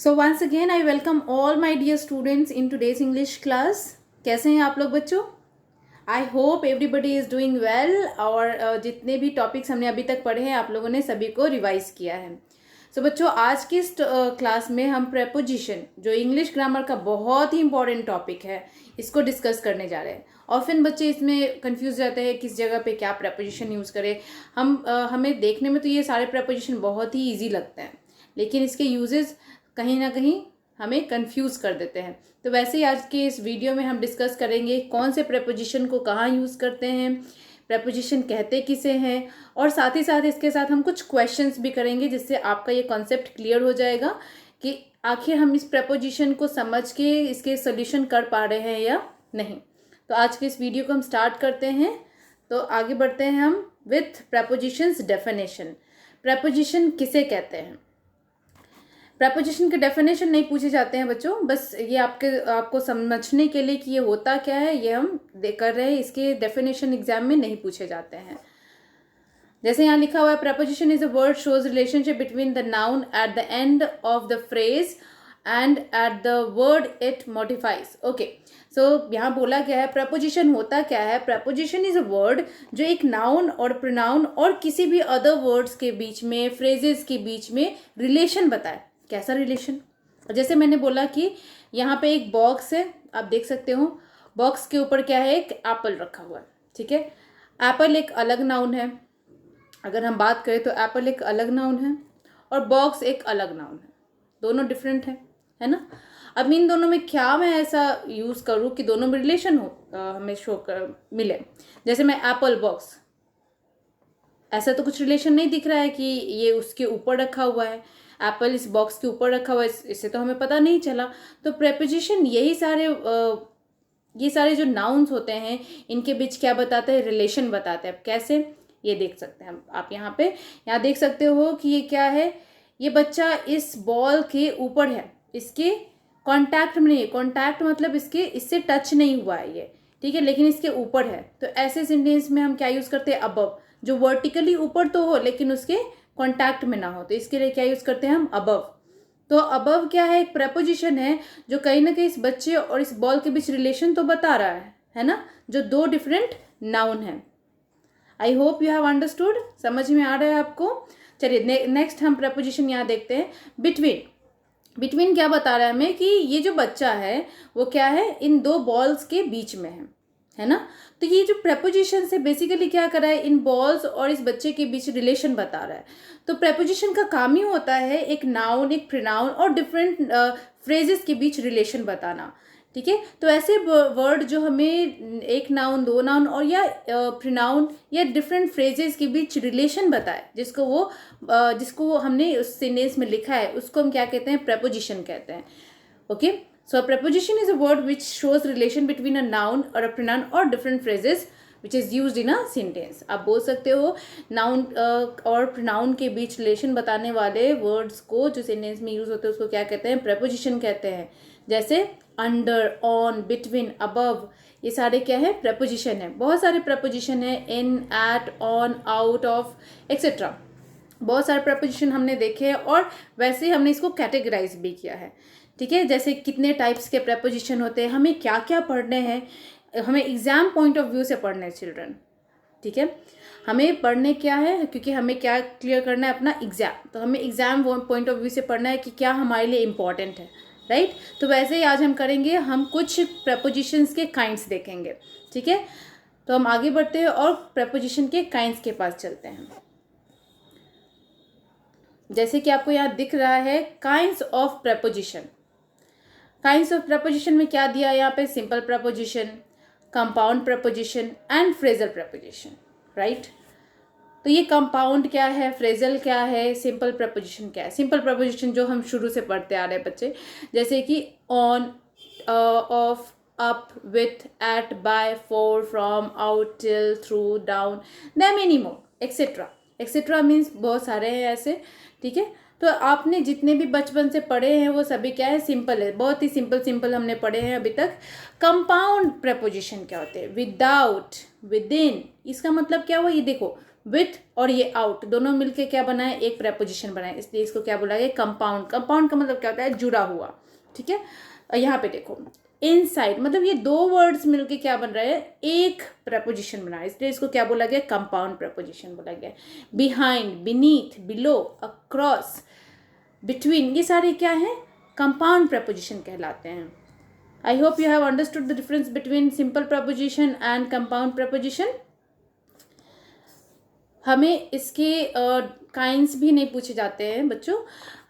So once again I welcome all my dear students in today's English class. कैसे हैं आप लोग बच्चों? आई hope everybody is doing well और जितने भी टॉपिक्स हमने अभी तक पढ़े हैं आप लोगों ने सभी को रिवाइज किया है. सो बच्चों आज की इस क्लास में हम प्रेपोजिशन जो इंग्लिश ग्रामर का बहुत ही इंपॉर्टेंट टॉपिक है इसको डिस्कस करने जा रहे हैं. ऑफन बच्चे इसमें कंफ्यूज रहते हैं किस जगह पे क्या प्रेपोजिशन यूज़ करें. हमें देखने में तो ये सारे प्रेपोजिशन बहुत ही ईजी लगते हैं लेकिन इसके यूजेस कहीं ना कहीं हमें कंफ्यूज कर देते हैं. तो वैसे ही आज के इस वीडियो में हम डिस्कस करेंगे कौन से प्रेपोजिशन को कहाँ यूज़ करते हैं, प्रेपोजिशन कहते किसे हैं, और साथ ही साथ इसके साथ हम कुछ क्वेश्चंस भी करेंगे जिससे आपका ये कॉन्सेप्ट क्लियर हो जाएगा कि आखिर हम इस प्रेपोजिशन को समझ के इसके सोल्यूशन कर पा रहे हैं या नहीं. तो आज के इस वीडियो को हम स्टार्ट करते हैं. तो आगे बढ़ते हैं हम विथ प्रेपोजिशंस डेफिनेशन. प्रेपोजिशन किसे कहते हैं? प्रेपोजिशन के डेफिनेशन नहीं पूछे जाते हैं बच्चों, बस ये आपको समझने के लिए कि ये होता क्या है ये हम कर रहे हैं. इसके डेफिनेशन एग्जाम में नहीं पूछे जाते हैं. जैसे यहाँ लिखा हुआ है preposition is a word shows relationship between the noun at the end of the phrase and at the word it modifies. Okay, so यहाँ बोला गया है प्रेपोजिशन होता क्या है. प्रेपोजिशन इज अ वर्ड जो एक नाउन और प्रोनाउन और किसी भी अदर वर्ड्स के बीच में, फ्रेजेस के बीच में रिलेशन बताए. कैसा रिलेशन? जैसे मैंने बोला कि यहाँ पे एक बॉक्स है, आप देख सकते हो. बॉक्स के ऊपर क्या है, एक एप्पल रखा हुआ है. ठीक है, एप्पल एक अलग नाउन है. अगर हम बात करें तो एप्पल एक अलग नाउन है और बॉक्स एक अलग नाउन है. दोनों डिफरेंट है ना. अब इन दोनों में क्या मैं ऐसा यूज़ करूँ कि दोनों में रिलेशन हो, हमें शो कर मिले. जैसे मैं एप्पल बॉक्स, ऐसा तो कुछ रिलेशन नहीं दिख रहा है कि ये उसके ऊपर रखा हुआ है, एप्पल इस बॉक्स के ऊपर रखा हुआ है, इससे तो हमें पता नहीं चला. तो प्रेपोजिशन ये सारे जो नाउन्स होते हैं इनके बीच क्या बताते हैं, रिलेशन बताते हैं. अब कैसे ये देख सकते हैं आप यहाँ देख सकते हो कि ये क्या है, ये बच्चा इस बॉल के ऊपर है, इसके कांटेक्ट में नहीं है. कांटेक्ट मतलब इससे टच नहीं हुआ है ये, ठीक है, लेकिन इसके ऊपर है. तो ऐसे सेंटेंस में हम क्या यूज़ करते हैं, अबव, जो वर्टिकली ऊपर तो हो लेकिन उसके कांटेक्ट में ना हो, तो इसके लिए क्या यूज़ करते हैं हम, अबव. तो अबव क्या है, एक प्रेपोजिशन है जो कहीं ना कहीं इस बच्चे और इस बॉल के बीच रिलेशन तो बता रहा है ना, जो दो डिफरेंट नाउन है. आई होप यू हैव अंडरस्टूड. समझ में आ रहा है आपको. चलिए नेक्स्ट हम प्रेपोजिशन यहाँ देखते हैं बिटवीन. बिटवीन क्या बता रहा है हमें कि ये जो बच्चा है वो क्या है, इन दो बॉल्स के बीच में है ना. तो ये जो प्रेपोजिशन से बेसिकली क्या कर रहा है, इन बॉल्स और इस बच्चे के बीच रिलेशन बता रहा है. तो प्रेपोजिशन का काम ही होता है एक नाउन, एक प्रोनाउन और डिफरेंट फ्रेजेस के बीच रिलेशन बताना. ठीक है, तो ऐसे वर्ड जो हमें एक नाउन, दो नाउन और या प्रोनाउन या डिफरेंट फ्रेजेस के बीच रिलेशन बताए, जिसको हमने उस सेंटेंस में लिखा है, उसको हम क्या कहते हैं, प्रेपोजिशन कहते हैं. Okay, so a preposition is a word which shows relation between a noun or a pronoun or different phrases which is used in a sentence. आप बोल सकते हो नाउन और प्रोनाउन के बीच रिलेशन बताने वाले वर्ड्स को जो सेंटेंस में यूज होते हैं उसको क्या कहते हैं, प्रेपोजिशन कहते हैं. जैसे अंडर, ऑन, बिटवीन, अबव, ये सारे क्या है, प्रेपोजिशन है. बहुत सारे प्रेपोजिशन है, in, at, on, out of, etcetera. बहुत सारे प्रेपोजिशन हमने देखे हैं और वैसे हमने इसको कैटेगराइज भी किया है. ठीक है, जैसे कितने टाइप्स के प्रेपोजिशन होते हैं, हमें क्या क्या पढ़ने हैं, हमें एग्जाम पॉइंट ऑफ व्यू से पढ़ने हैं चिल्ड्रन. ठीक है, हमें पढ़ने क्या है, क्योंकि हमें क्या क्लियर करना है, अपना एग्जाम. तो हमें एग्जाम पॉइंट ऑफ व्यू से पढ़ना है कि क्या हमारे लिए इम्पॉर्टेंट है, राइट. तो वैसे ही आज हम करेंगे, हम कुछ प्रेपोजिशंस के काइंड्स देखेंगे. ठीक है, तो हम आगे बढ़ते हैं और प्रेपोजिशन के काइंड्स के पास चलते हैं. जैसे कि आपको यहाँ दिख रहा है kinds of preposition. Kinds of preposition में क्या दिया है यहाँ पे, simple preposition, compound preposition and phrasal preposition, right. तो ये कंपाउंड क्या है, फ्रेजल क्या है, सिंपल प्रेपोजिशन क्या है. सिंपल प्रेपोजिशन जो हम शुरू से पढ़ते आ रहे हैं बच्चे, जैसे कि on, off, up, with, at, by, for, from, out, till, through, down, there many more, etcetera. Etcetera means बहुत सारे हैं ऐसे. ठीक है, तो आपने जितने भी बचपन से पढ़े हैं वो सभी क्या है, सिंपल है. बहुत ही सिंपल हमने पढ़े हैं अभी तक. कंपाउंड प्रेपोजिशन क्या होते हैं, विदाउट, विद इन, इसका मतलब क्या हुआ, ये देखो विथ और ये आउट दोनों मिलके क्या बनाए, एक प्रेपोजिशन बनाए, इसलिए इसको क्या बोला गया, कंपाउंड। कंपाउंड का मतलब क्या होता है, जुड़ा हुआ, ठीक है। यहाँ पे देखो इनसाइड, मतलब ये दो वर्ड्स मिलके क्या बन रहा है, एक प्रेपोजिशन बना है, इसलिए इसको क्या बोला गया, कंपाउंड प्रेपोजिशन बोला गया। Behind, beneath, below, across, between, ये सारे क्या हैं, कंपाउंड प्रेपोजिशन कहलाते हैं। आई hope you have understood the difference between simple preposition and compound preposition. हमें इसके काइंड्स भी नहीं पूछे जाते हैं बच्चों,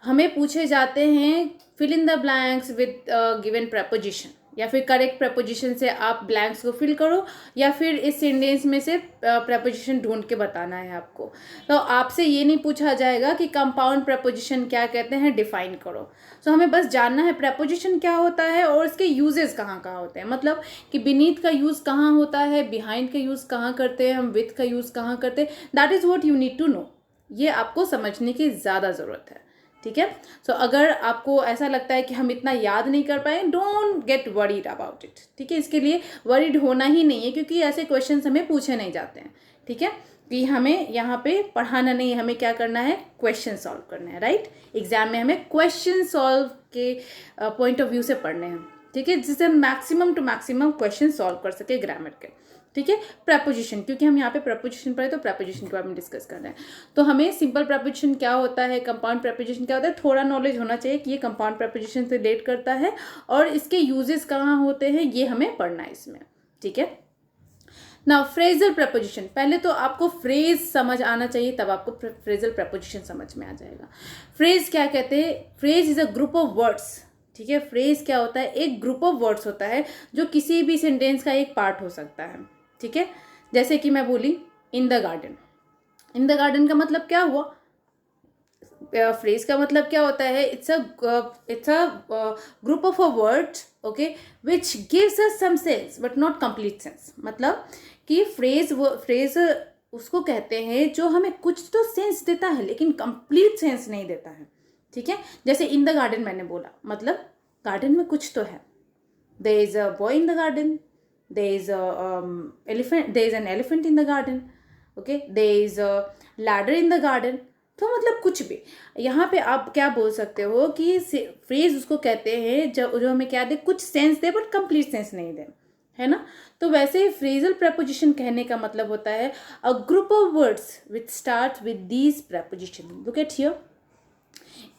हमें पूछे जाते हैं fill in the blanks with given preposition, या फिर करेक्ट प्रेपोजिशन से आप ब्लैंक्स को फिल करो, या फिर इस सेंटेंस में से प्रेपोजिशन ढूंढ के बताना है आपको। तो आपसे ये नहीं पूछा जाएगा कि कंपाउंड प्रेपोजिशन क्या कहते हैं, डिफाइन करो। तो हमें बस जानना है प्रेपोजिशन क्या होता है और इसके यूजेस कहाँ कहाँ होते हैं, मतलब कि बीनीथ का यूज़ कहाँ होता है, बिहाइंड का यूज़ कहाँ करते हैं, हम विथ का यूज़ कहाँ करते हैं, that is what you need to know. ये आपको समझने की ज़्यादा ज़रूरत है, ठीक है। सो अगर आपको ऐसा लगता है कि हम इतना याद नहीं कर पाए, don't get worried about it, ठीक है। इसके लिए वरीड होना ही नहीं है, क्योंकि ऐसे क्वेश्चंस हमें पूछे नहीं जाते हैं, ठीक है। कि हमें यहाँ पे पढ़ाना नहीं है, हमें क्या करना है, क्वेश्चन सॉल्व करना है, राइट। एग्जाम में हमें क्वेश्चन सॉल्व के पॉइंट ऑफ व्यू से पढ़ने हैं, ठीक है, जिससे हम maximum to maximum question solve कर सके ग्रामर के, ठीक है। प्रपोजिशन, क्योंकि हम यहाँ पे प्रपोजिशन पढ़े तो प्रपोजिशन के बारे में डिस्कस कर रहे हैं। तो हमें सिंपल प्रपोजिशन क्या होता है, कंपाउंड प्रपोजिशन क्या होता है, थोड़ा नॉलेज होना चाहिए कि ये कंपाउंड प्रपोजिशन से रिलेट करता है और इसके यूजेस कहाँ होते हैं, ये हमें पढ़ना है इसमें, ठीक है। नाउ फ्रेजल प्रपोजिशन, पहले तो आपको फ्रेज समझ आना चाहिए, तब आपको फ्रेजल प्रपोजिशन समझ में आ जाएगा। फ्रेज क्या कहते हैं, phrase is a group of words, ठीक है। फ्रेज क्या होता है, एक ग्रुप ऑफ वर्ड्स होता है जो किसी भी सेंटेंस का एक पार्ट हो सकता है, ठीक है। जैसे कि मैं बोली इन the garden, in the garden का मतलब क्या हुआ, फ्रेज का मतलब क्या होता है, it's a group of a words, okay, which gives us some sense but not complete sense. मतलब कि फ्रेज उसको कहते हैं जो हमें कुछ तो सेंस देता है लेकिन कंप्लीट सेंस नहीं देता है, ठीक है। जैसे इन द गार्डन मैंने बोला, मतलब गार्डन में कुछ तो है, there is a boy in the garden, there is a elephant, there is an elephant in the garden, okay, there is a ladder in the garden। तो मतलब कुछ भी यहाँ पे आप क्या बोल सकते हो कि फ्रेज उसको कहते हैं जो हमें क्या दे, कुछ sense they but complete sense नहीं दे, है ना। तो वैसे फ्रेजल प्रपोजिशन कहने का मतलब होता है a group of words which start with these preposition. Look at here,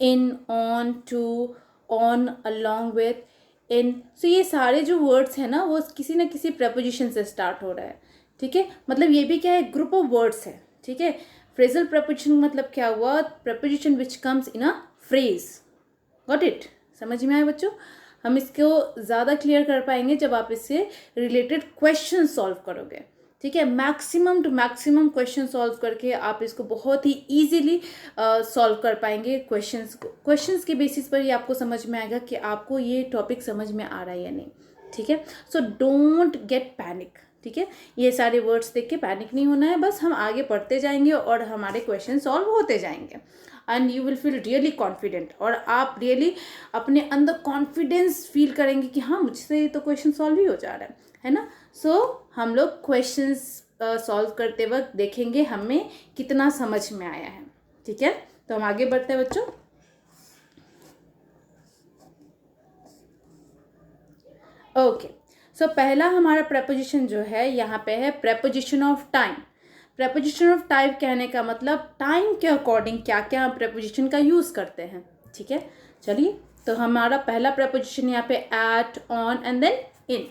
in, on, to, on, along with, in. So ये सारे जो वर्ड्स हैं ना वो किसी ना किसी प्रपोजिशन से स्टार्ट हो रहा है, ठीक है। मतलब ये भी क्या है, ग्रुप ऑफ वर्ड्स है, ठीक है। फ्रेजल प्रपोजिशन मतलब क्या हुआ, preposition which comes in a phrase. Got it, समझ में आया बच्चों। हम इसको ज़्यादा क्लियर कर पाएंगे जब आप इससे रिलेटेड क्वेश्चन सॉल्व करोगे, ठीक है। Maximum to maximum question solve करके आप इसको बहुत ही ईजीली सॉल्व कर पाएंगे। क्वेश्चंस के बेसिस पर ही आपको समझ में आएगा कि आपको ये टॉपिक समझ में आ रहा है या नहीं, ठीक है। सो डोंट गेट पैनिक, ठीक है। ये सारे वर्ड्स देख के पैनिक नहीं होना है, बस हम आगे पढ़ते जाएंगे और हमारे क्वेश्चन सॉल्व होते जाएंगे and you will feel really confident, और आप रियली अपने अंदर कॉन्फिडेंस फील करेंगे कि हाँ मुझसे तो क्वेश्चन सॉल्व ही हो जा रहा है ना। सो हम लोग क्वेश्चंस सॉल्व करते वक्त देखेंगे हमें कितना समझ में आया है, ठीक है। तो हम आगे बढ़ते हैं बच्चों। ओके, सो पहला हमारा प्रपोजिशन जो है यहाँ पे है preposition of time. Preposition of time कहने का मतलब टाइम के अकॉर्डिंग क्या क्या हम प्रपोजिशन का यूज़ करते हैं, ठीक है। चलिए, तो हमारा पहला प्रपोजिशन यहाँ पे eight, on and then in.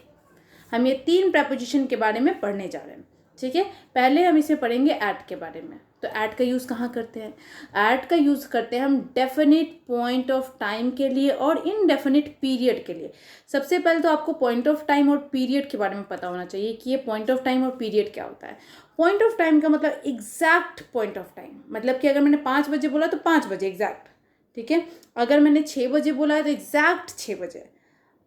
हम ये तीन प्रपोजिशन के बारे में पढ़ने जा रहे हैं, ठीक है। पहले हम इसे पढ़ेंगे ऐट के बारे में। तो ऐट का यूज़ कहाँ करते हैं, ऐट का यूज़ करते हैं हम डेफिनिट पॉइंट ऑफ टाइम के लिए और इनडेफिनिट पीरियड के लिए। सबसे पहले तो आपको पॉइंट ऑफ टाइम और पीरियड के बारे में पता होना चाहिए कि ये पॉइंट ऑफ टाइम और पीरियड क्या होता है। पॉइंट ऑफ टाइम का मतलब एग्जैक्ट पॉइंट ऑफ टाइम, मतलब कि अगर मैंने 5 बजे बोला तो 5 बजे एग्जैक्ट, ठीक है। अगर मैंने 6 बजे बोला है तो एग्जैक्ट 6 बजे,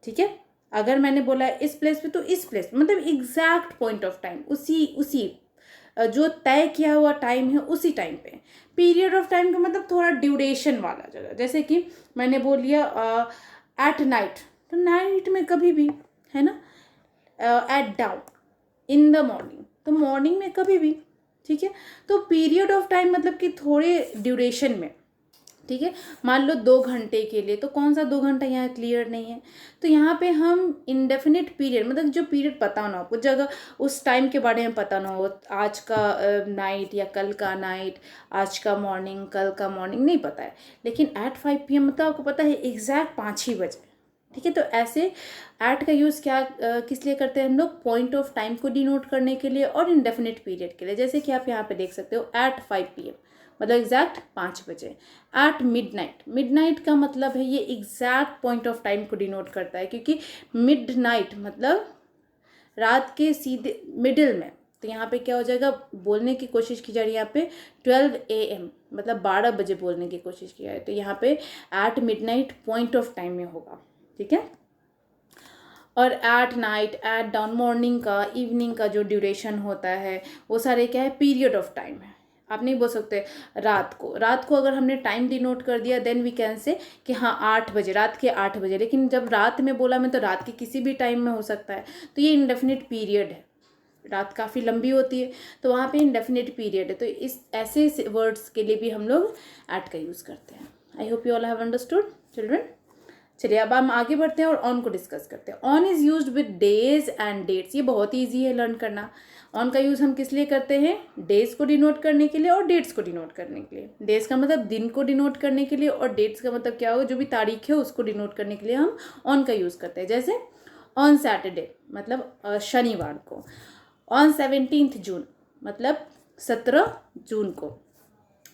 ठीक है। अगर मैंने बोला है इस प्लेस पे तो इस प्लेस, मतलब एग्जैक्ट पॉइंट ऑफ टाइम, उसी जो तय किया हुआ टाइम है उसी टाइम पे। पीरियड ऑफ टाइम का मतलब थोड़ा ड्यूरेशन वाला जगह, जैसे कि मैंने बोल लिया एट नाइट, तो नाइट में कभी भी, है ना। At dawn, in the morning, तो मॉर्निंग में कभी भी, ठीक है। तो पीरियड ऑफ टाइम मतलब कि थोड़े ड्यूरेशन में, ठीक है। मान लो 2 घंटे के लिए, तो कौन सा 2 घंटा यहाँ क्लियर नहीं है। तो यहाँ पे हम इंडेफिनिट पीरियड, मतलब जो पीरियड पता ना हो आपको, जगह उस टाइम के बारे में पता ना हो, आज का नाइट या कल का नाइट, आज का मॉर्निंग कल का मॉर्निंग नहीं पता है, लेकिन एट 5 PM मतलब आपको पता है एग्जैक्ट 5 ही बजे, ठीक है। तो ऐसे एट का यूज़ क्या किस लिए करते हैं हम लोग, पॉइंट ऑफ टाइम को डिनोट करने के लिए और इंडेफिनिट पीरियड के लिए। जैसे कि आप यहाँ पे देख सकते हो एट 5 PM मतलब एग्जैक्ट 5 बजे। एट मिडनाइट, मिडनाइट का मतलब है ये एग्जैक्ट पॉइंट ऑफ टाइम को डिनोट करता है, क्योंकि मिडनाइट मतलब रात के सीधे मिडिल में। तो यहाँ पे क्या हो जाएगा, बोलने की कोशिश की जा रही है यहाँ पे 12 AM मतलब 12 बजे बोलने की कोशिश की है, तो यहाँ पे at midnight point of time में होगा, ठीक है। और at night, at dawn, morning का, इवनिंग का जो ड्यूरेशन होता है वो सारे क्या है, पीरियड ऑफ टाइम है। आप नहीं बोल सकते रात को अगर हमने टाइम डिनोट कर दिया देन वी कैन से कि हाँ 8 बजे, रात के 8 बजे, लेकिन जब रात में बोला मैं तो रात के किसी भी टाइम में हो सकता है, तो ये इंडेफिनिट पीरियड है। रात काफ़ी लंबी होती है तो वहाँ पे इंडेफिनिट पीरियड है, तो इस ऐसे वर्ड्स के लिए भी हम लोग एट का यूज़ करते हैं। आई hope you all have understood children. चलिए अब हम आगे बढ़ते हैं और ऑन को डिस्कस करते हैं। On is used with days and dates, ये बहुत ईजी है लर्न करना। ऑन का यूज़ हम किस लिए करते हैं, डेज को डिनोट करने के लिए और डेट्स को डिनोट करने के लिए। डेज का मतलब दिन को डिनोट करने के लिए और डेट्स का मतलब क्या होगा, जो भी तारीख है उसको डिनोट करने के लिए हम ऑन का यूज़ करते हैं। जैसे ऑन सैटरडे मतलब शनिवार को, ऑन 17 जून मतलब 17 जून को,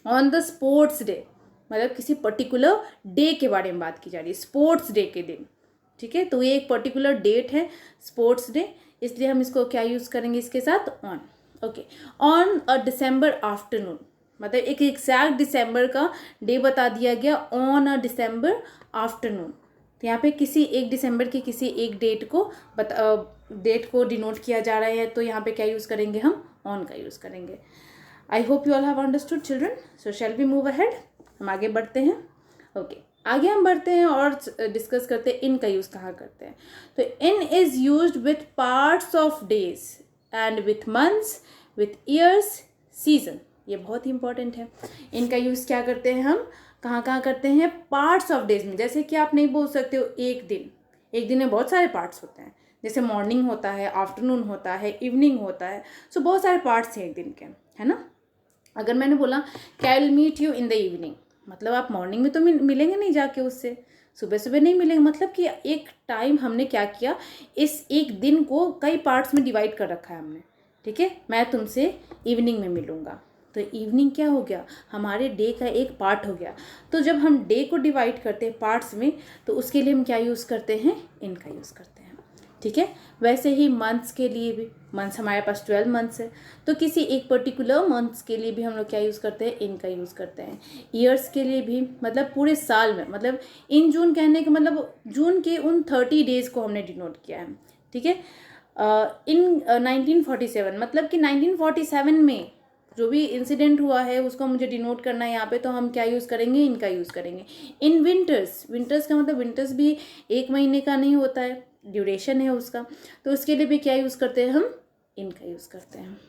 ऑन द स्पोर्ट्स डे मतलब किसी पर्टिकुलर डे के बारे में बात की जा रही है, स्पोर्ट्स डे के दिन, ठीक है। तो ये एक पर्टिकुलर डेट है स्पोर्ट्स डे, इसलिए हम इसको क्या यूज़ करेंगे इसके साथ, on. Okay, on a December afternoon मतलब एक एग्जैक्ट दिसंबर का डे बता दिया गया, ऑन अ डिसम्बर आफ्टरनून। तो यहाँ पे किसी एक दिसंबर की किसी एक डेट को डिनोट किया जा रहा है, तो यहाँ पे क्या यूज़ करेंगे, हम ऑन का यूज़ करेंगे। I hope you all have understood children. So shall we move ahead, हम आगे बढ़ते हैं। ओके, आगे हम बढ़ते हैं और डिस्कस करते हैं इन का यूज़ कहाँ करते हैं। तो in is used with parts of days and with months, with years, season. ये बहुत ही इंपॉर्टेंट है। इनका यूज़ क्या करते हैं हम, कहाँ कहाँ करते हैं, पार्ट्स ऑफ डेज में। जैसे कि आप नहीं बोल सकते हो एक दिन में बहुत सारे पार्ट्स होते हैं, जैसे मॉर्निंग होता है, आफ्टरनून होता है, इवनिंग होता है, सो बहुत सारे पार्ट्स हैं एक दिन के, है ना। अगर मैंने बोला कि I will meet you in the evening, मतलब आप मॉर्निंग में तो मिलेंगे नहीं जाके उससे, सुबह सुबह नहीं मिलेंगे, मतलब कि एक टाइम हमने क्या किया, इस एक दिन को कई पार्ट्स में डिवाइड कर रखा है हमने, ठीक है। मैं तुमसे इवनिंग में मिलूँगा, तो इवनिंग क्या हो गया, हमारे डे का एक पार्ट हो गया। तो जब हम डे को डिवाइड करते हैं पार्ट्स में, तो उसके लिए हम क्या यूज़ करते हैं, इनका यूज़ करते हैं, ठीक है। वैसे ही मंथ्स के लिए भी, मंथ्स हमारे पास 12 मंथ्स है, तो किसी एक पर्टिकुलर मंथ्स के लिए भी हम लोग क्या यूज़ करते हैं, इनका यूज़ करते हैं। ईयर्स के लिए भी, मतलब पूरे साल में, मतलब इन जून कहने का मतलब जून के उन 30 डेज़ को हमने डिनोट किया है, ठीक है। इन 1947 मतलब कि 1947 में जो भी इंसिडेंट हुआ है उसको मुझे डिनोट करना है यहाँ पे, तो हम क्या यूज़ करेंगे, इनका यूज़ करेंगे। इन विंटर्स, विंटर्स का मतलब विंटर्स भी एक महीने का नहीं होता है, ड्यूरेशन है उसका, तो उसके लिए भी क्या यूज़ करते हैं, हम इनका यूज़ करते हैं।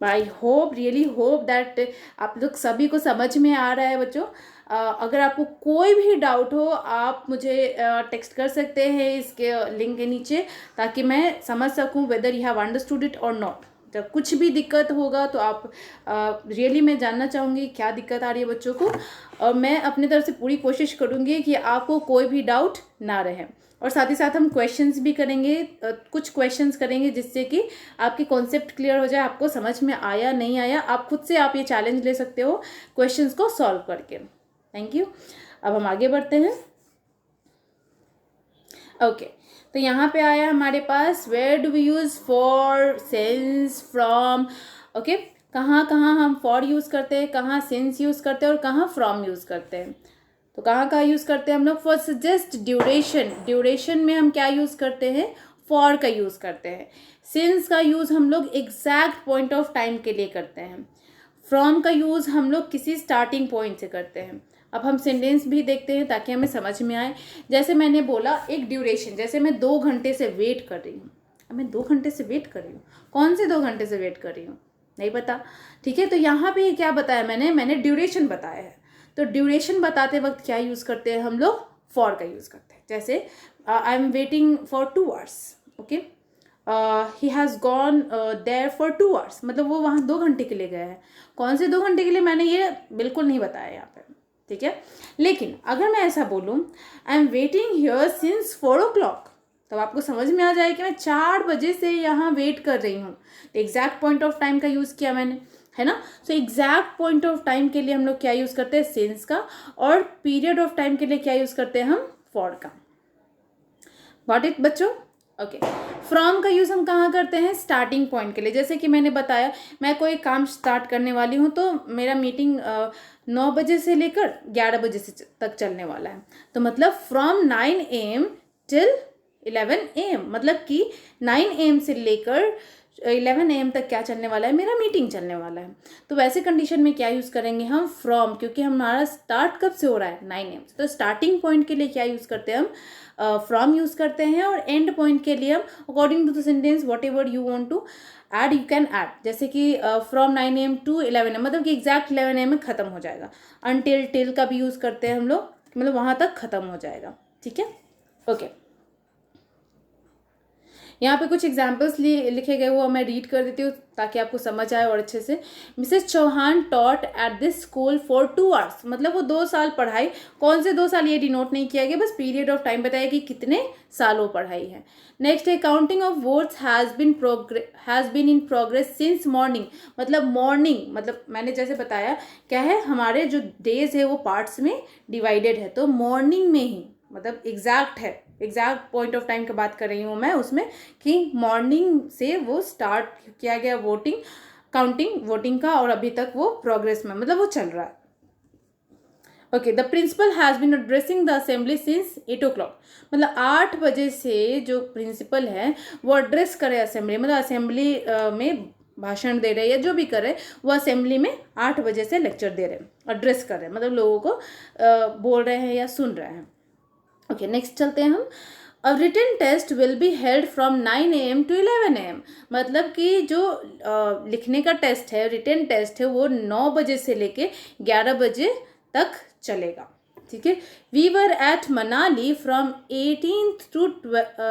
I hope, really hope that आप लोग सभी को समझ में आ रहा है बच्चों। अगर आपको कोई भी डाउट हो आप मुझे टेक्स्ट कर सकते हैं इसके लिंक के नीचे, ताकि मैं समझ सकूं whether you have understood it और नॉट। जब कुछ भी दिक्कत होगा तो आप रियली मैं जानना चाहूँगी क्या दिक्कत आ रही है बच्चों को, और मैं अपनी तरफ से पूरी कोशिश करूँगी कि आपको कोई भी डाउट ना रहे। और साथ ही साथ हम क्वेश्चंस भी करेंगे, कुछ क्वेश्चंस करेंगे जिससे कि आपके कॉन्सेप्ट क्लियर हो जाए, आपको समझ में आया नहीं आया, आप खुद से आप ये चैलेंज ले सकते हो क्वेश्चंस को सॉल्व करके। Thank you. अब हम आगे बढ़ते हैं। ओके, तो यहाँ पे आया हमारे पास where do we use for, since, from. Okay, कहाँ कहाँ हम फॉर यूज़ करते हैं, कहाँ सिंस यूज़ करते हैं और कहाँ फ्रॉम यूज़ करते हैं। तो कहाँ कहाँ यूज़ करते हैं हम लोग, फॉर सजेस्ट ड्यूरेशन, ड्यूरेशन में हम क्या यूज़ करते हैं, फॉर का यूज़ करते हैं। सिंस का यूज़ हम लोग एग्जैक्ट पॉइंट ऑफ टाइम के लिए करते हैं। फ्रॉम का यूज़ हम लोग किसी स्टार्टिंग पॉइंट से करते हैं। अब हम सेंटेंस भी देखते हैं ताकि हमें समझ में आए। जैसे मैंने बोला एक ड्यूरेशन, जैसे मैं 2 घंटे से वेट कर रही हूँ, अब मैं 2 घंटे से वेट कर रही हूँ, कौन से 2 घंटे से वेट कर रही हूँ, नहीं पता। ठीक है, तो यहाँ पे क्या बताया मैंने ड्यूरेशन बताया है। तो ड्यूरेशन बताते वक्त क्या यूज़ करते हैं हम लोग, फॉर का यूज़ करते हैं। जैसे I am waiting for 2 hours, okay, he has gone there for 2 hours, मतलब वो वहाँ 2 घंटे के लिए गया है। कौन से 2 घंटे के लिए, मैंने ये बिल्कुल नहीं बताया यहाँ पे, ठीक है। लेकिन अगर मैं ऐसा बोलूँ, आई am waiting here since 4 o'clock, तब आपको समझ में आ जाए कि मैं 4 बजे से यहाँ वेट कर रही हूँ। तो एग्जैक्ट पॉइंट ऑफ टाइम का यूज़ किया मैंने, है ना। So exact point of time के लिए हम लोग क्या यूज़ करते हैं, सिंस का, और पीरियड ऑफ टाइम के लिए क्या यूज़ करते हैं हम, फॉर का। गॉट इट बच्चों, ओके। फ्रॉम का यूज़ हम कहाँ करते हैं, स्टार्टिंग पॉइंट के लिए। जैसे कि मैंने बताया, मैं कोई काम स्टार्ट करने वाली हूँ, तो मेरा मीटिंग 9 बजे से लेकर 11 बजे से तक चलने वाला है। तो मतलब फ्रॉम 9 AM टिल 11 AM, मतलब कि 9 AM से लेकर 11 AM तक क्या चलने वाला है, मेरा मीटिंग चलने वाला है। तो वैसे कंडीशन में क्या यूज़ करेंगे हम, फ्रॉम, क्योंकि हमारा स्टार्ट कब से हो रहा है, 9 AM से। तो स्टार्टिंग पॉइंट के लिए क्या यूज़ करते हैं हम, फ्रॉम यूज़ करते हैं। और एंड पॉइंट के लिए हम according to the sentence whatever you want to add you can add. जैसे कि फ्रॉम 9 AM टू 11 AM, मतलब कि एग्जैक्ट 11 AM में ख़त्म हो जाएगा। अनटिल, टिल का भी यूज़ करते हैं हम लोग, मतलब वहाँ तक ख़त्म हो जाएगा, ठीक है, ओके। यहाँ पे कुछ एग्जाम्पल्स लिखे गए, वो मैं रीड कर देती हूँ ताकि आपको समझ आए और अच्छे से। Mrs Chauhan taught at this school for 2 hours, मतलब वो 2 साल पढ़ाई। कौन से 2 साल ये डिनोट नहीं किया गया, बस पीरियड ऑफ टाइम बताया कि कितने सालों पढ़ाई है। नेक्स्ट है, counting of words has been in progress since morning, मतलब मॉर्निंग, मतलब मैंने जैसे बताया क्या है, हमारे जो डेज है वो पार्ट्स में डिवाइडेड है, तो मॉर्निंग में ही, मतलब एग्जैक्ट है, एग्जैक्ट पॉइंट ऑफ टाइम की बात कर रही हूँ मैं उसमें, कि मॉर्निंग से वो स्टार्ट किया गया वोटिंग का, और अभी तक वो प्रोग्रेस में, मतलब वो चल रहा है। Okay, the principal has been addressing the assembly since 8 o'clock, मतलब 8 बजे से जो प्रिंसिपल है वो एड्रेस करे असेंबली, मतलब असेंबली में भाषण दे रहे हैं या जो भी कर रहे, वो असेंबली में 8 बजे से लेक्चर दे रहे हैं, एड्रेस कर रहे हैं, मतलब लोगों को बोल रहे हैं या सुन रहे हैं। ओके, नेक्स्ट चलते हैं हम। A written test will be held from 9 AM to 11 AM, मतलब कि जो लिखने का टेस्ट है, रिटन टेस्ट है, वो 9 बजे से लेके 11 बजे तक चलेगा, ठीक है। We were at Manali from 18th to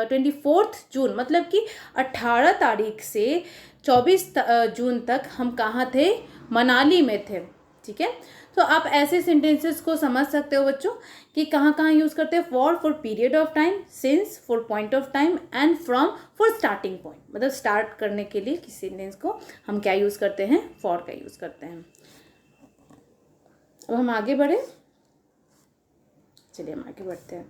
24th June, मतलब कि 18 तारीख से 24 जून तक हम कहाँ थे, मनाली में थे, ठीक है। तो आप ऐसे सेंटेंसेस को समझ सकते हो बच्चों कि कहाँ कहाँ यूज़ करते हैं, for period of time, since for point of time, and from for starting point, मतलब स्टार्ट करने के लिए किसी सेंटेंस को हम क्या यूज़ करते हैं, फॉर का यूज़ करते हैं। अब हम आगे बढ़े, चलिए हम आगे बढ़ते हैं।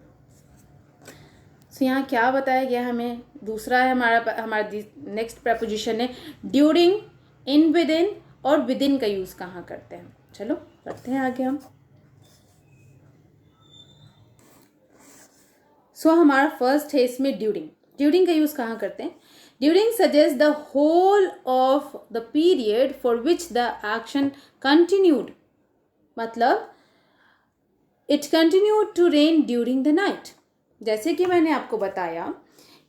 सो यहाँ क्या बताया गया हमें, दूसरा है हमारा नेक्स्ट प्रपोजिशन है ड्यूरिंग, इन, विद इन, और विद इन का यूज़ कहाँ करते हैं। चलो करते हैं आगे हम। सो हमारा फर्स्ट है इसमें ड्यूरिंग का यूज़ कहाँ करते हैं। During suggest the whole of the period for which the action continued, मतलब it continued to rain during the night. जैसे कि मैंने आपको बताया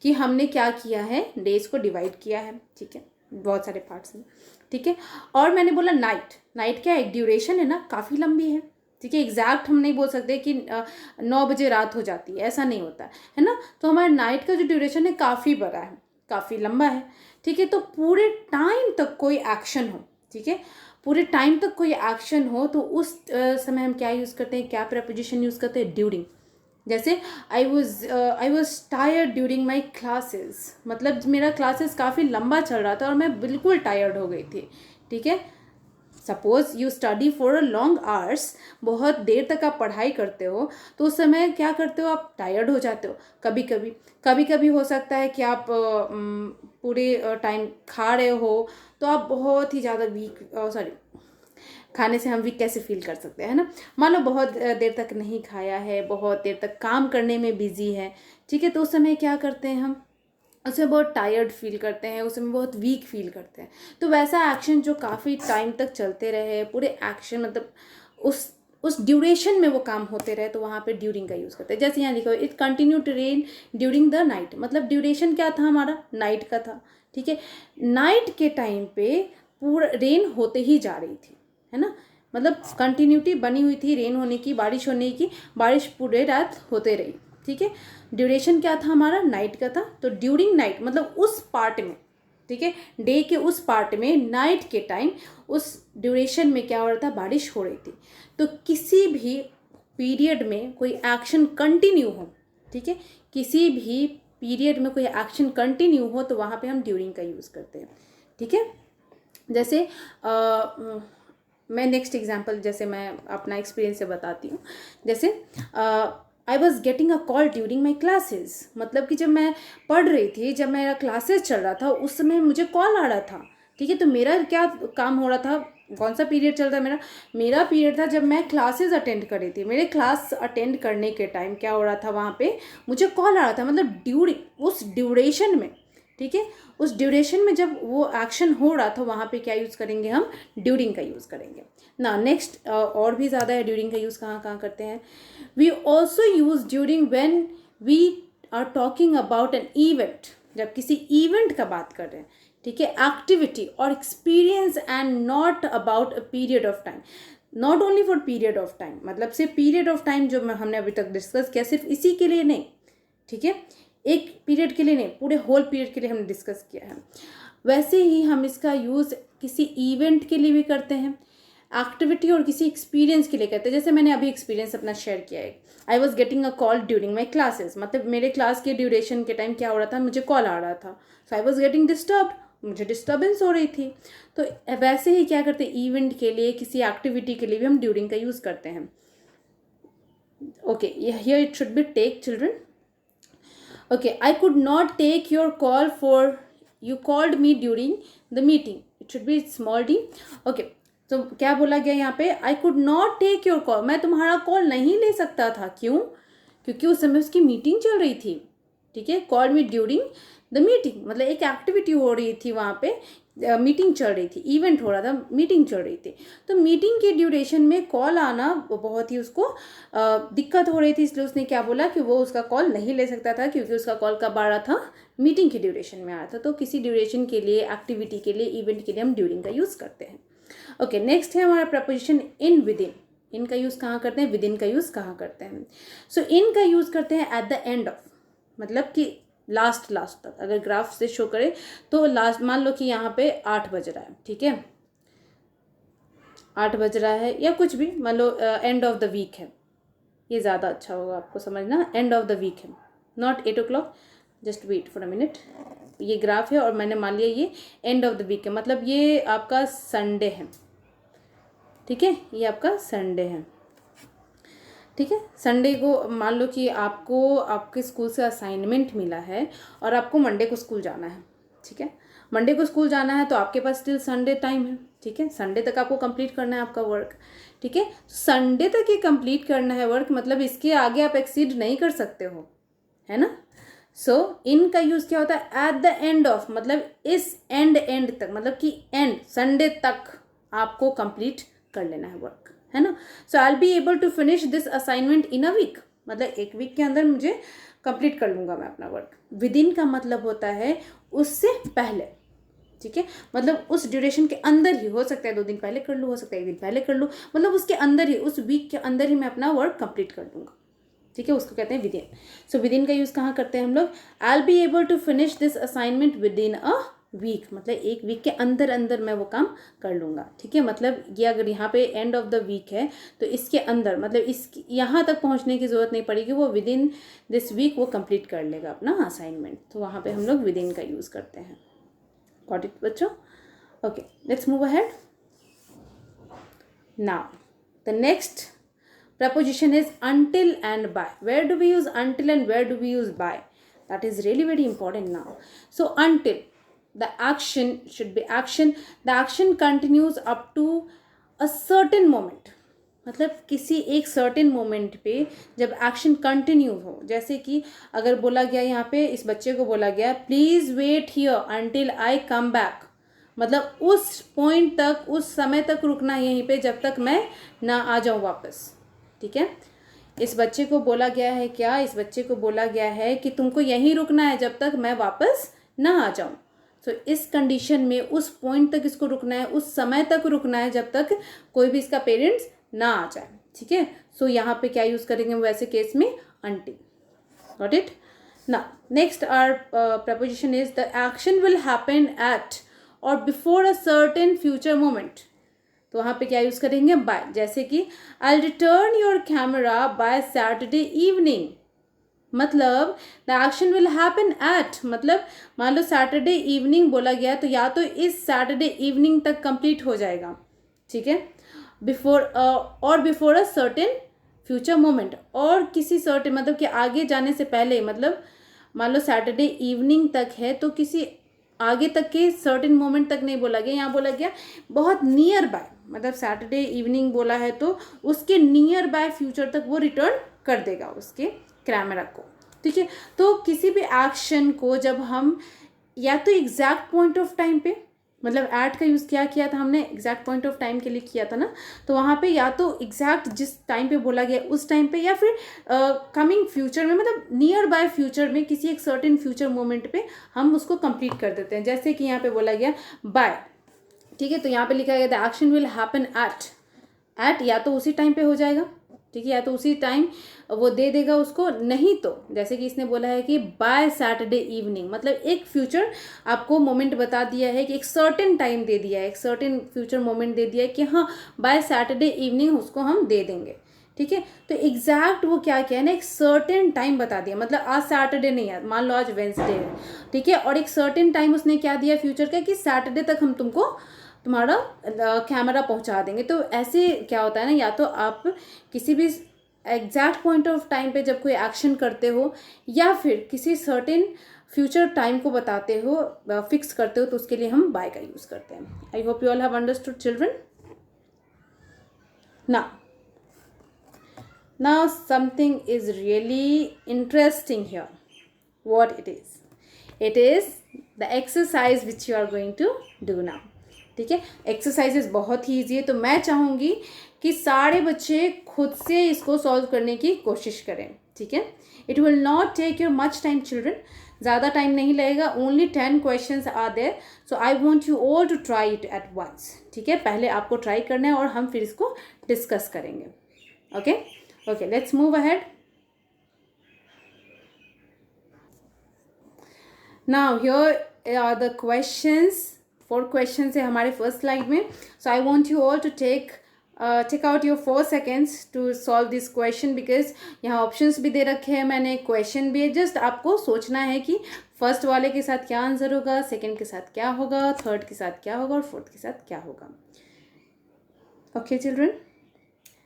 कि हमने क्या किया है, डेज को डिवाइड किया है, ठीक है, बहुत सारे पार्ट्स में, ठीक है। और मैंने बोला नाइट क्या एक ड्यूरेशन है ना, काफ़ी लंबी है, ठीक है। एग्जैक्ट हम नहीं बोल सकते कि 9 बजे रात हो जाती है, ऐसा नहीं होता है ना। तो हमारे नाइट का जो ड्यूरेशन है काफ़ी बड़ा है, काफ़ी लंबा है, ठीक है। तो पूरे टाइम तक कोई एक्शन हो, ठीक है, पूरे टाइम तक कोई एक्शन हो, तो उस समय हम क्या यूज़ करते हैं, क्या प्रपोजिशन यूज़ करते हैं, ड्यूरिंग। जैसे I was tired during my classes, मतलब मेरा क्लासेस काफ़ी लंबा चल रहा था और मैं बिल्कुल टायर्ड हो गई थी, ठीक है। Suppose you study for a long hours, बहुत देर तक आप पढ़ाई करते हो, तो उस समय क्या करते हो, आप टायर्ड हो जाते हो। कभी कभी हो सकता है कि आप पूरे टाइम खा रहे हो, तो आप बहुत ही ज़्यादा खाने से हम वीक कैसे फील कर सकते हैं, है ना। मान लो बहुत देर तक नहीं खाया है, बहुत देर तक काम करने में बिजी है, ठीक है, तो उस समय क्या करते हैं हम, उसमें बहुत टायर्ड फील करते हैं, उसमें बहुत वीक फील करते हैं। तो वैसा एक्शन जो काफ़ी टाइम तक चलते रहे, पूरे एक्शन मतलब उस उस ड्यूरेशन में वो काम होते रहे तो वहाँ पे ड्यूरिंग का यूज़ करते हैं। जैसे यहाँ लिखा हुआ it continue to rain during the night, मतलब ड्यूरेशन क्या था हमारा, नाइट का था, ठीक है। नाइट के टाइम पे पूरा रेन होते ही जा रही थी, है ना, मतलब कंटिन्यूटी बनी हुई थी रेन होने की, बारिश होने की, बारिश पूरे रात होते रही, ठीक है। ड्यूरेशन क्या था हमारा, नाइट का था, तो ड्यूरिंग नाइट मतलब उस पार्ट में, ठीक है, डे के उस पार्ट में, नाइट के टाइम उस ड्यूरेशन में क्या हो रहा था, बारिश हो रही थी। तो किसी भी पीरियड में कोई एक्शन कंटिन्यू हो, ठीक है, किसी भी पीरियड में कोई एक्शन कंटिन्यू हो तो वहाँ पे हम ड्यूरिंग का यूज़ करते हैं, ठीक है। जैसे मैं नेक्स्ट एग्जांपल, जैसे मैं अपना एक्सपीरियंस से बताती हूँ। जैसे I was getting a call during my classes, मतलब कि जब मैं पढ़ रही थी, जब मेरा क्लासेस चल रहा था उस समय मुझे कॉल आ रहा था, ठीक है। तो मेरा क्या काम हो रहा था, कौन सा पीरियड चल रहा है मेरा, मेरा पीरियड था जब मैं क्लासेस अटेंड कर रही थी। मेरे क्लास अटेंड करने के टाइम क्या हो रहा था, वहाँ पे मुझे कॉल आ रहा था, मतलब ड्यूरिंग उस ड्यूरेशन में, ठीक है, उस ड्यूरेशन में जब वो एक्शन हो रहा था वहाँ पे क्या यूज़ करेंगे हम, ड्यूरिंग का यूज़ करेंगे ना। नेक्स्ट और भी ज़्यादा है, ड्यूरिंग का यूज़ कहाँ कहाँ करते हैं। We also use during when we are talking about an event, जब किसी इवेंट का बात कर रहे हैं, ठीक है, एक्टिविटी और experience and not about a period of time, not only for period of time, मतलब सिर्फ पीरियड ऑफ टाइम जो हमने अभी तक डिस्कस किया सिर्फ इसी के लिए नहीं, ठीक है, एक पीरियड के लिए नहीं, पूरे होल पीरियड के लिए हमने डिस्कस किया है। वैसे ही हम इसका यूज़ किसी इवेंट के लिए भी करते हैं, एक्टिविटी और किसी एक्सपीरियंस के लिए करते हैं। जैसे मैंने अभी एक्सपीरियंस अपना शेयर किया है, I was getting a call during my classes, मतलब मेरे क्लास के ड्यूरेशन के टाइम क्या हो रहा था, मुझे कॉल आ रहा था, सो आई वॉज गेटिंग डिस्टर्ब्ड, मुझे डिस्टर्बेंस हो रही थी। तो वैसे ही क्या करते हैं, इवेंट के लिए, किसी एक्टिविटी के लिए भी हम ड्यूरिंग का यूज़ करते हैं। Okay, here it should be take children. Okay, I could not take your call for you called me during the meeting. It should be small d. Okay, तो क्या बोला गया यहाँ पे, I could not take your call, मैं तुम्हारा call नहीं ले सकता था, क्यों, क्योंकि उस समय उसकी मीटिंग चल रही थी, ठीक है। Call me during the meeting मतलब एक एक्टिविटी हो रही थी वहाँ पे, मीटिंग चल रही थी, इवेंट हो रहा था, मीटिंग चल रही थी। तो मीटिंग के ड्यूरेशन में कॉल आना बहुत ही उसको दिक्कत हो रही थी, इसलिए उसने क्या बोला कि वो उसका कॉल नहीं ले सकता था, क्योंकि उसका कॉल कब आ रहा था, मीटिंग के ड्यूरेशन में आ रहा था। तो किसी ड्यूरेशन के लिए, एक्टिविटी के लिए, इवेंट के लिए हम ड्यूरिंग का यूज़ करते हैं। ओके, नेक्स्ट है हमारा प्रपोजिशन इन, विद इन। इन का यूज़ कहाँ करते हैं, विद इन का यूज़ कहाँ करते हैं। सो इन का यूज़ करते हैं एट द एंड ऑफ, मतलब कि लास्ट तक, अगर ग्राफ से शो करे तो लास्ट, मान लो कि यहाँ पे 8 बज रहा है, ठीक है, 8 बज रहा है या कुछ भी, मान लो एंड ऑफ द वीक है, ये ज़्यादा अच्छा होगा आपको समझना, एंड ऑफ द वीक है, not 8 o'clock, just wait for a minute. ये ग्राफ है और मैंने मान लिया ये एंड ऑफ द वीक है, मतलब ये आपका संडे है, ठीक है, ये आपका संडे है, ठीक है। संडे को मान लो कि आपको आपके स्कूल से असाइनमेंट मिला है और आपको मंडे को स्कूल जाना है, ठीक है, मंडे को स्कूल जाना है, तो आपके पास स्टिल संडे टाइम है, ठीक है, संडे तक आपको कंप्लीट करना है आपका वर्क, ठीक है। संडे तक ये कंप्लीट करना है वर्क, मतलब इसके आगे आप एक्सीड नहीं कर सकते हो, है ना। सो इन का यूज़ क्या होता है, एट द एंड ऑफ, मतलब इस एंड तक, मतलब कि एंड संडे तक आपको कंप्लीट कर लेना है वर्क, है ना। So I will be able to finish this assignment in a week, मतलब एक वीक के अंदर मुझे कंप्लीट कर लूँगा मैं अपना वर्क। विद इन का मतलब होता है उससे पहले, ठीक है, मतलब उस ड्यूरेशन के अंदर ही, हो सकता है 2 दिन पहले कर लूँ, हो सकता है 1 दिन पहले कर लूँ, मतलब उसके अंदर ही, उस वीक के अंदर ही मैं अपना वर्क कंप्लीट कर दूँगा, ठीक है, उसको कहते हैं with in. So with in का यूज़ कहाँ करते हैं हम लोग, I will be able to finish this assignment within a week, मतलब एक वीक के अंदर मैं वो काम कर लूँगा, ठीक है। मतलब ये अगर यहाँ पे एंड ऑफ द वीक है तो इसके अंदर, मतलब इस यहाँ तक पहुँचने की ज़रूरत नहीं पड़ेगी, वो विद इन दिस वीक वो कंप्लीट कर लेगा अपना असाइनमेंट, तो वहाँ पे हम लोग विद इन का यूज़ करते हैं। गॉट इट बच्चों? Okay, let's move ahead. Now the next preposition is until and by. Where do we use until and where do we use by? That is really very important now. So until, the action should be action, the action continues up to a certain moment, मतलब किसी एक certain moment पे जब action continue हो, जैसे कि अगर बोला गया यहाँ पे, इस बच्चे को बोला गया please wait here until I come back, मतलब उस पॉइंट तक, उस समय तक रुकना है यहीं पे जब तक मैं ना आ जाऊँ वापस। ठीक है, इस बच्चे को बोला गया है क्या, इस बच्चे को बोला गया है कि तुमको यहीं रुकना है जब तक मैं वापस ना आ जाऊँ। तो इस कंडीशन में उस पॉइंट तक इसको रुकना है, उस समय तक रुकना है जब तक कोई भी इसका पेरेंट्स ना आ जाए। ठीक है, सो यहाँ पे क्या यूज करेंगे वैसे केस में, until. Got it? Now next our preposition is the action will happen at or before a certain future moment. तो वहाँ पे क्या यूज करेंगे, by. जैसे कि I'll return your camera by Saturday evening. मतलब the action will happen at, मतलब मान लो सैटरडे इवनिंग बोला गया तो या तो इस सैटरडे इवनिंग तक कंप्लीट हो जाएगा। ठीक है, बिफोर और before a certain future moment, और किसी सर्टेन मतलब कि आगे जाने से पहले, मतलब मान लो सैटरडे इवनिंग तक है तो किसी आगे तक के सर्टेन मोमेंट तक नहीं बोला गया, यहाँ बोला गया बहुत नियर बाय, मतलब सैटरडे इवनिंग बोला है तो उसके नियर बाय फ्यूचर तक वो रिटर्न कर देगा उसके कैमरा को। ठीक है, तो किसी भी एक्शन को जब हम या तो एग्जैक्ट पॉइंट ऑफ टाइम पे, मतलब एट का यूज़ क्या किया था हमने, एग्जैक्ट पॉइंट ऑफ टाइम के लिए किया था ना, तो वहाँ पे या तो एग्जैक्ट जिस टाइम पे बोला गया उस टाइम पे, या फिर कमिंग फ्यूचर में, मतलब नियर बाय फ्यूचर में किसी एक सर्टेन फ्यूचर मोमेंट पे हम उसको कंप्लीट कर देते हैं। जैसे कि यहाँ पे बोला गया बाय। ठीक है, तो यहाँ पे लिखा गया the action will happen at या तो उसी टाइम पे हो जाएगा। ठीक है, या तो उसी टाइम वो दे देगा उसको, नहीं तो जैसे कि इसने बोला है कि बाय सैटरडे इवनिंग, मतलब एक फ्यूचर आपको मोमेंट बता दिया है कि एक सर्टेन टाइम दे दिया है, एक सर्टेन फ्यूचर मोमेंट दे दिया है कि हाँ बाय सैटरडे इवनिंग उसको हम दे देंगे। ठीक है, तो एग्जैक्ट वो क्या किया है ना, एक सर्टेन टाइम बता दिया, मतलब आज सैटरडे नहीं है, मान लो आज वेंसडे है। ठीक है, और एक सर्टेन टाइम उसने क्या दिया फ्यूचर का कि सैटरडे तक हम तुमको तुम्हारा कैमरा पहुंचा देंगे। तो ऐसे क्या होता है ना, या तो आप किसी भी एग्जैक्ट पॉइंट ऑफ टाइम पे जब कोई एक्शन करते हो या फिर किसी सर्टेन फ्यूचर टाइम को बताते हो, फिक्स करते हो, तो उसके लिए हम बाय का यूज़ करते हैं। आई hope you all have understood children. Now something is really interesting here. What it is? It is the exercise which you are going to do now. ठीक है, एक्सरसाइजेस बहुत ही ईजी है, तो मैं चाहूँगी कि सारे बच्चे खुद से इसको सॉल्व करने की कोशिश करें। ठीक है, it will not take your much time children, ज़्यादा टाइम नहीं लगेगा, only 10 questions are there, so I want you all to try it at once. ठीक है, पहले आपको ट्राई करना है और हम फिर इसको डिस्कस करेंगे। Okay okay, let's move ahead. Now here are the questions, 4 question है हमारे फर्स्ट स्लाइड में। So I want you all to take out your 4 seconds to solve this question, because यहाँ ऑप्शंस भी दे रखे हैं मैंने, क्वेश्चन भी है, जस्ट आपको सोचना है कि फर्स्ट वाले के साथ क्या आंसर होगा, सेकेंड के साथ क्या होगा, थर्ड के साथ क्या होगा और फोर्थ के साथ क्या होगा। Okay children,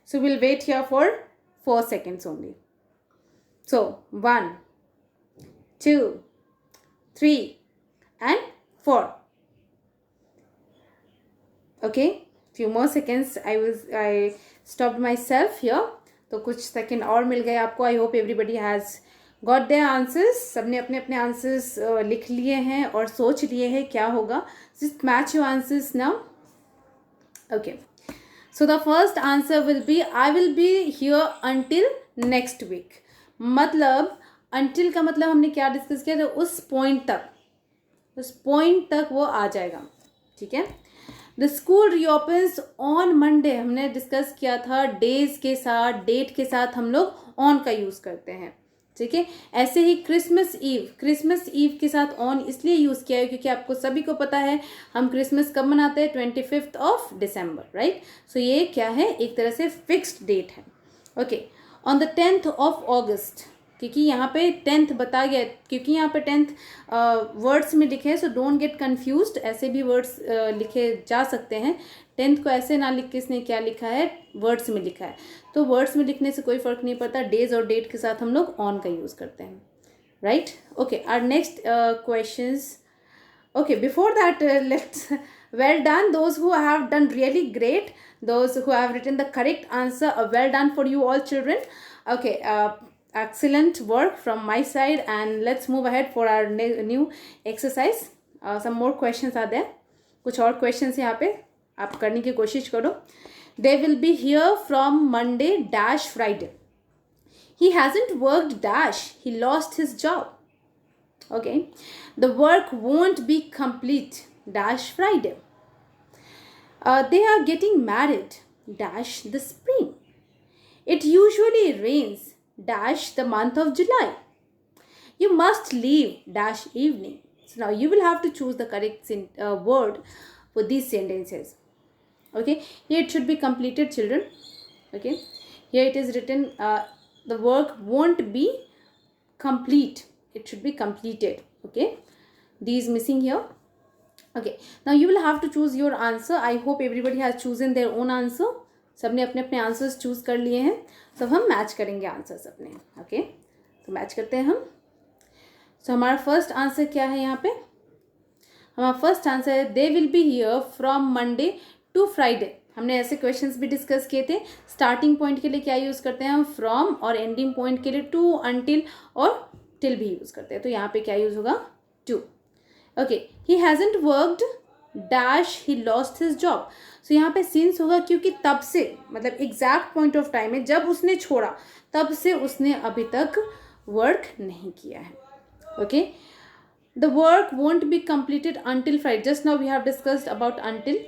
so will wait here for 4 seconds only. So 1, 2, 3 and 4. Okay, few more seconds. I stopped myself here. तो कुछ सेकेंड और मिल गए आपको। आई hope everybody has got their answers. सबने अपने अपने आंसर्स लिख लिए हैं और सोच लिए हैं क्या होगा। Just match your answers now. Okay, so the first answer will be I will be here until next week. मतलब अंटिल का मतलब हमने क्या डिस्कस किया, तो उस पॉइंट तक वो आ जाएगा। ठीक है, द स्कूल रीओपन्स ऑन मंडे हमने डिस्कस किया था, डेज के साथ, डेट के साथ हम लोग ऑन का यूज़ करते हैं। ठीक है, ऐसे ही क्रिसमस ईव के साथ ऑन इसलिए यूज़ किया है क्योंकि आपको सभी को पता है हम क्रिसमस कब मनाते हैं, 25 दिसंबर, राइट। सो ये क्या है, एक तरह से फिक्स्ड डेट है। Okay, on the 10th August, क्योंकि यहाँ पे 10th बता गया, क्योंकि यहाँ पे 10th वर्ड्स में लिखे हैं, सो डोंट गेट कन्फ्यूज्ड, ऐसे भी वर्ड्स लिखे जा सकते हैं। 10th को ऐसे ना लिख के इसने क्या लिखा है, वर्ड्स में लिखा है, तो वर्ड्स में लिखने से कोई फ़र्क नहीं पड़ता, डेज और डेट के साथ हम लोग ऑन का यूज़ करते हैं, right. Okay, our next questions. Okay, before that, let's well done those who have done really great, those who have written the correct answer, well done for you all children. Okay, excellent work from my side, and let's move ahead for our new exercise. Some more questions are there. कुछ और question यहाँ पे आप करने की कोशिश करो. दे will be here from Monday dash Friday. He hasn't worked dash. He lost his job. Okay. The work won't be complete dash Friday. They are getting married dash the spring. It usually rains dash the month of July. You must leave dash evening. So now you will have to choose the correct word for these sentences. Okay. Here it should be completed, children. Okay. Here it is written. The work won't be complete. It should be completed. Okay. D is missing here. Okay. Now you will have to choose your answer. I hope everybody has chosen their own answer. सबने अपने अपने answers choose कर लिए हैं. तो हम match करेंगे answers अपने. ओके. तो मैच करते हैं हम. सो हमारा फर्स्ट आंसर क्या है यहाँ पे? हमारा फर्स्ट आंसर है they will be here from Monday to Friday. हमने ऐसे क्वेश्चंस भी डिस्कस किए थे. स्टार्टिंग पॉइंट के लिए क्या यूज़ करते हैं हम? फ्रॉम. और एंडिंग पॉइंट के लिए टू, अनटिल और टिल भी यूज़ करते हैं. तो यहाँ पे क्या यूज़ होगा? To. Okay. He hasn't worked dash he lost his job. So यहाँ पे सिंस होगा क्योंकि तब से, मतलब एग्जैक्ट पॉइंट ऑफ टाइम है जब उसने छोड़ा, तब से उसने अभी तक वर्क नहीं किया है. Okay. The work won't be completed until Friday. Just now we have discussed about until.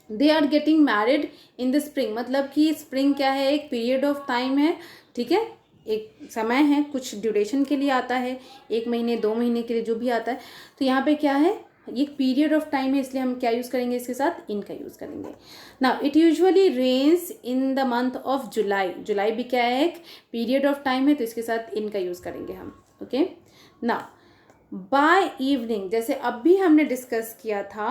They are getting married in the spring. मतलब कि स्प्रिंग क्या है? एक पीरियड ऑफ टाइम है. ठीक है. एक समय है, कुछ ड्यूरेशन के लिए आता है, 1 महीने 2 महीने के लिए जो भी आता है. तो यहाँ पे क्या है? ये पीरियड ऑफ टाइम है, इसलिए हम क्या यूज़ करेंगे इसके साथ? इन का यूज़ करेंगे. Now it usually rains in the month of July. जुलाई भी क्या है? एक पीरियड ऑफ टाइम है, तो इसके साथ इन का यूज़ करेंगे हम. ओके. नाउ बाय इवनिंग, जैसे अब भी हमने डिस्कस किया था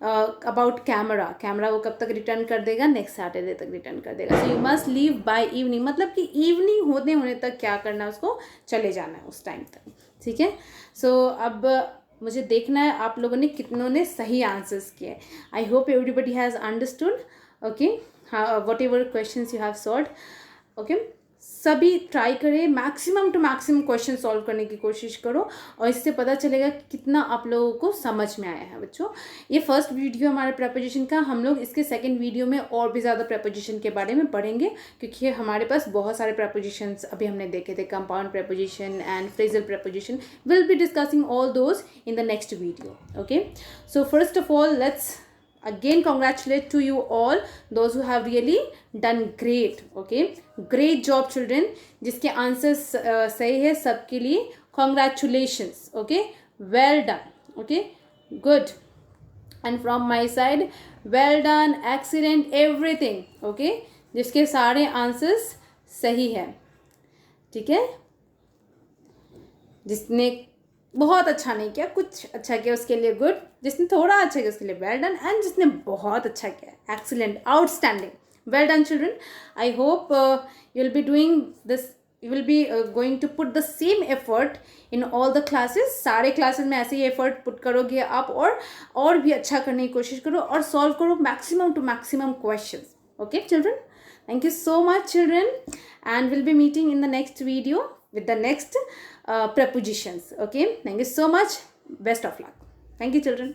अबाउट कैमरा. कैमरा वो कब तक रिटर्न कर देगा? नेक्स्ट सैटरडे तक रिटर्न कर देगा. So you must leave by evening. मतलब कि इवनिंग होने तक क्या करना है? उसको चले जाना है उस टाइम तक. ठीक है. सो अब मुझे देखना है आप लोगों ने कितनों ने सही आंसर्स किए. I hope everybody has understood. Okay. Whatever question you have solve. Okay. सभी ट्राई करें, maximum to maximum question solve करने की कोशिश करो, और इससे पता चलेगा कि कितना आप लोगों को समझ में आया है. बच्चों, ये फर्स्ट वीडियो हमारे प्रेपोजिशन का. हम लोग इसके सेकंड वीडियो में और भी ज़्यादा प्रेपोजिशन के बारे में पढ़ेंगे, क्योंकि हमारे पास बहुत सारे प्रेपोजिशंस अभी हमने देखे थे. Compound preposition and phrasal preposition. Will be discussing all those in the next video. Okay. So first of all let's again congratulate to you all those who have really done great. Okay, great job children. जिसके answers सही है सबके लिए congratulations. Okay, well done. Okay, good. And from my side, well done, excellent, everything. Okay, जिसके सारे answers सही है. ठीक है. जिसने बहुत अच्छा नहीं किया, कुछ अच्छा किया, उसके लिए गुड. जिसने थोड़ा अच्छा किया उसके लिए वेल डन. एंड जिसने बहुत अच्छा किया, excellent, outstanding. Well done children. I hope you will be doing this, you will be going to put the same effort in all the classes. सारे क्लासेस में ऐसे ही एफर्ट पुट करोगे आप, और भी अच्छा करने की कोशिश करो, और सॉल्व करो maximum to maximum question. Okay children. Thank you so much children, and we'll be meeting in the next video with the next prepositions. Okay, thank you so much. Best of luck. Thank you children.